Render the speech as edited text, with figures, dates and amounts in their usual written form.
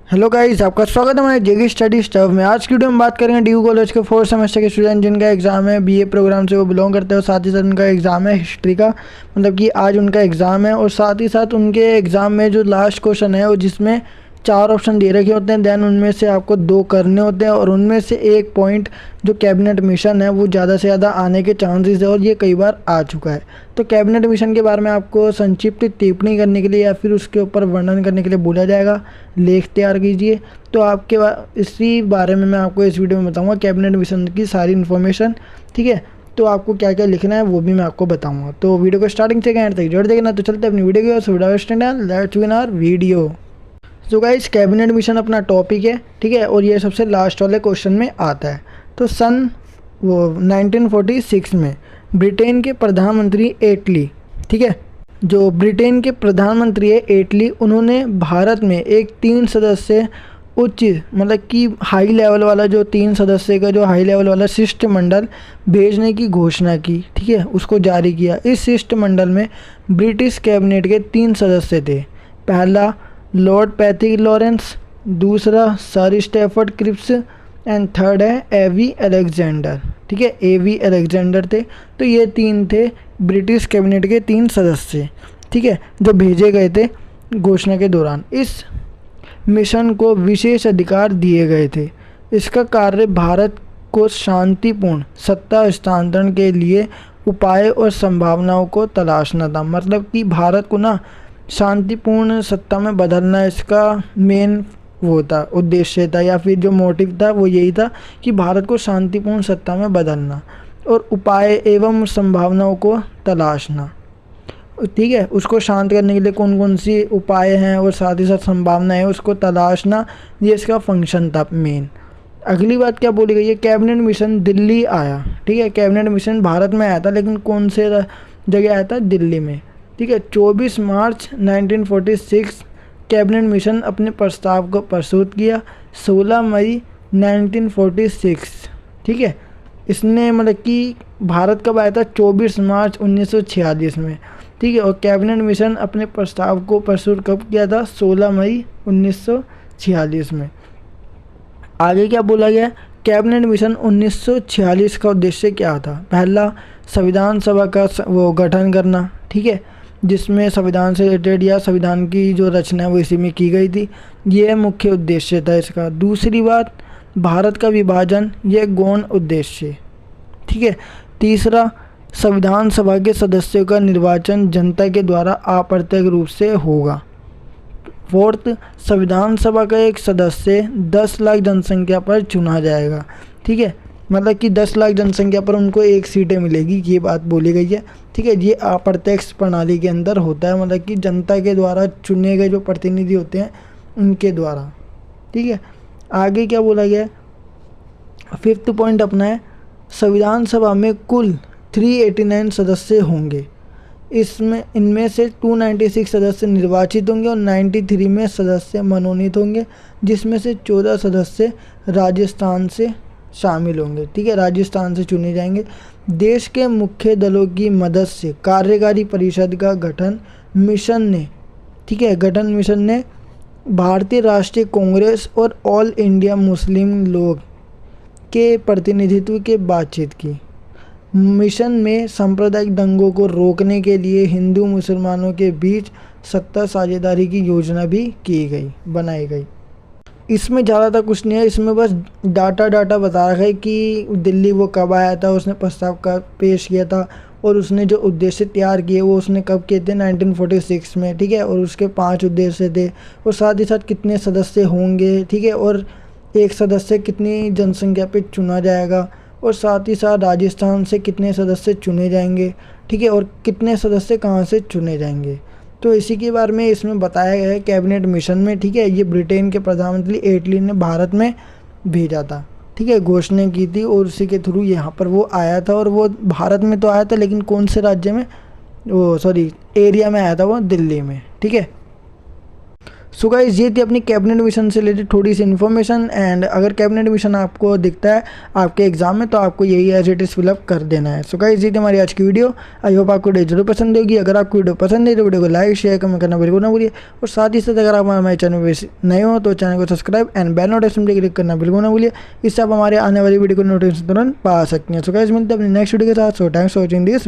Hello guys, आपका स्वागत है हमारे जेगी स्टडी स्टफ में। आज की वीडियो में बात करेंगे डी कॉलेज के 4th सेमेस्टर के स्टूडेंट जिनका एग्जाम है बीए प्रोग्राम से वो बिलोंग करते हैं और साथ ही साथ उनका एग्जाम है हिस्ट्री का, मतलब कि आज उनका एग्ज़ाम है। और साथ ही साथ उनके एग्ज़ाम में जो लास्ट क्वेश्चन है वो जिसमें 4 ऑप्शन दे रखे होते हैं, देन उनमें से आपको 2 करने होते हैं और उनमें से एक पॉइंट जो कैबिनेट मिशन है वो ज़्यादा से ज़्यादा आने के चांसेस है और ये कई बार आ चुका है। तो कैबिनेट मिशन के बारे में आपको संक्षिप्त टिप्पणी करने के लिए या फिर उसके ऊपर वर्णन करने के लिए बोला जाएगा, लेख तैयार कीजिए। तो आपके इसी बारे में मैं आपको इस वीडियो में बताऊँगा, कैबिनेट मिशन की सारी इन्फॉर्मेशन। ठीक है, तो आपको क्या क्या लिखना है वो भी मैं आपको बताऊँगा। तो वीडियो को स्टार्टिंग से एंड तक जोड़ देखना। तो चलते अपनी वीडियो को लेट्स बिगिन आवर वीडियो। तो गाइस, कैबिनेट मिशन अपना टॉपिक है, ठीक है, और ये सबसे लास्ट वाले क्वेश्चन में आता है। तो सन 1946 में ब्रिटेन के प्रधानमंत्री एटली, ठीक है, जो ब्रिटेन के प्रधानमंत्री है एटली, उन्होंने भारत में एक 3 सदस्य उच्च मतलब कि हाई लेवल वाला जो 3 सदस्य का जो हाई लेवल वाला शिष्टमंडल भेजने की घोषणा की, ठीक है, उसको जारी किया। इस शिष्टमंडल में ब्रिटिश कैबिनेट के 3 सदस्य थे। पहला लॉर्ड पैथिक लॉरेंस, दूसरा Sir Stafford Cripps and third है एवी अलेक्जेंडर, ठीक है, एवी अलेक्जेंडर थे। तो ये 3 थे ब्रिटिश कैबिनेट के 3 सदस्य, ठीक है, जो भेजे गए थे घोषणा के दौरान। इस मिशन को विशेष अधिकार दिए गए थे। इसका कार्य भारत को शांतिपूर्ण सत्ता हस्तांतरण के लिए उपाय और संभावनाओं को तलाशना था। मतलब कि भारत को ना शांतिपूर्ण सत्ता में बदलना इसका मेन वो था, उद्देश्य था, या फिर जो मोटिव था वो यही था कि भारत को शांतिपूर्ण सत्ता में बदलना और उपाय एवं संभावनाओं को तलाशना, ठीक है, उसको शांत करने के लिए कौन कौन सी उपाय हैं और साथ ही साथ संभावनाएं उसको तलाशना, ये इसका फंक्शन था मेन। अगली बात क्या बोली गई है, कैबिनेट मिशन दिल्ली आया, ठीक है, कैबिनेट मिशन भारत में आया था लेकिन कौन से जगह आया था, दिल्ली में, ठीक है। 24 मार्च 1946 कैबिनेट मिशन अपने प्रस्ताव को प्रस्तुत किया। 16 मई 1946, ठीक है, इसने मतलब कि भारत कब आया था, 24 मार्च 1946 में, ठीक है, और कैबिनेट मिशन अपने प्रस्ताव को प्रस्तुत कब किया था, 16 मई 1946 में। आगे क्या बोला गया, कैबिनेट मिशन 1946 का उद्देश्य क्या था। पहला संविधान सभा का वो गठन करना, ठीक है, जिसमें संविधान से रिलेटेड या संविधान की जो रचना है वो इसी में की गई थी, ये मुख्य उद्देश्य था इसका। दूसरी बात, भारत का विभाजन, ये गौण उद्देश्य, ठीक है। तीसरा, संविधान सभा के सदस्यों का निर्वाचन जनता के द्वारा अप्रत्यक्ष रूप से होगा। फोर्थ, संविधान सभा का एक सदस्य 10 लाख जनसंख्या पर चुना जाएगा, ठीक है, मतलब कि 10 लाख जनसंख्या पर उनको 1 सीटें मिलेगी, ये बात बोली गई है, ठीक है। ये अप्रत्यक्ष प्रणाली के अंदर होता है, मतलब कि जनता के द्वारा चुने गए जो प्रतिनिधि होते हैं उनके द्वारा, ठीक है। आगे क्या बोला गया है, 5th पॉइंट अपना है, संविधान सभा में कुल 389 सदस्य होंगे। इनमें से 296 सदस्य निर्वाचित होंगे और 93 में सदस्य मनोनीत होंगे, जिसमें से 14 सदस्य राजस्थान से शामिल होंगे, ठीक है, राजस्थान से चुने जाएंगे। देश के मुख्य दलों की मदद से कार्यकारी परिषद का गठन मिशन ने, ठीक है, गठन मिशन ने भारतीय राष्ट्रीय कांग्रेस और ऑल इंडिया मुस्लिम लीग के प्रतिनिधित्व के बातचीत की। मिशन में सांप्रदायिक दंगों को रोकने के लिए हिंदू मुसलमानों के बीच सत्ता साझेदारी की योजना भी की गई, बनाई गई। इसमें ज़्यादातर कुछ नहीं है, इसमें बस डाटा बता रखा है कि दिल्ली वो कब आया था, उसने प्रस्ताव कब पेश किया था और उसने जो उद्देश्य तैयार किए वो उसने कब किए थे, 1946 में, ठीक है, और उसके 5 उद्देश्य थे और साथ ही साथ कितने सदस्य होंगे, ठीक है, और एक सदस्य कितनी जनसंख्या पे चुना जाएगा और साथ ही साथ राजस्थान से कितने सदस्य चुने जाएंगे, ठीक है, और कितने सदस्य कहाँ से चुने जाएंगे। तो इसी के बारे में इसमें बताया गया है कैबिनेट मिशन में, ठीक है। ये ब्रिटेन के प्रधानमंत्री एटली ने भारत में भेजा था, ठीक है, घोषणा की थी और उसी के थ्रू यहाँ पर वो आया था। और वो भारत में तो आया था लेकिन कौन से राज्य में, वो एरिया में आया था, वो दिल्ली में, ठीक है। सो गाइस ये थी अपनी कैबिनेट मिशन से रिलेटेड थोड़ी सी इन्फॉर्मेशन। एंड अगर कैबिनेट मिशन आपको दिखता है आपके एग्जाम में तो आपको यही एज इट इज़ फिलअप कर देना है। सो गाइस ये थी हमारी आज की वीडियो। आई होप आपको वीडियो जरूर पसंद होगी। अगर आपको वीडियो पसंद है तो वीडियो को लाइक शेयर कमेंट करना बिल्कुल ना भूलिए। और साथ ही साथ अगर आप हमारे चैनल पर नए हो तो चैनल को सब्सक्राइब एंड बेल नोटिफिकेशन पर क्लिक करना बिल्कुल ना भूलिए। इससे आप हमारे आने वाली वीडियो को नोटिफिकेशन तुरंत पा सकते हैं। सो गाइस मिलते हैं अपनी नेक्स्ट वीडियो के साथ। So thanks for watching this.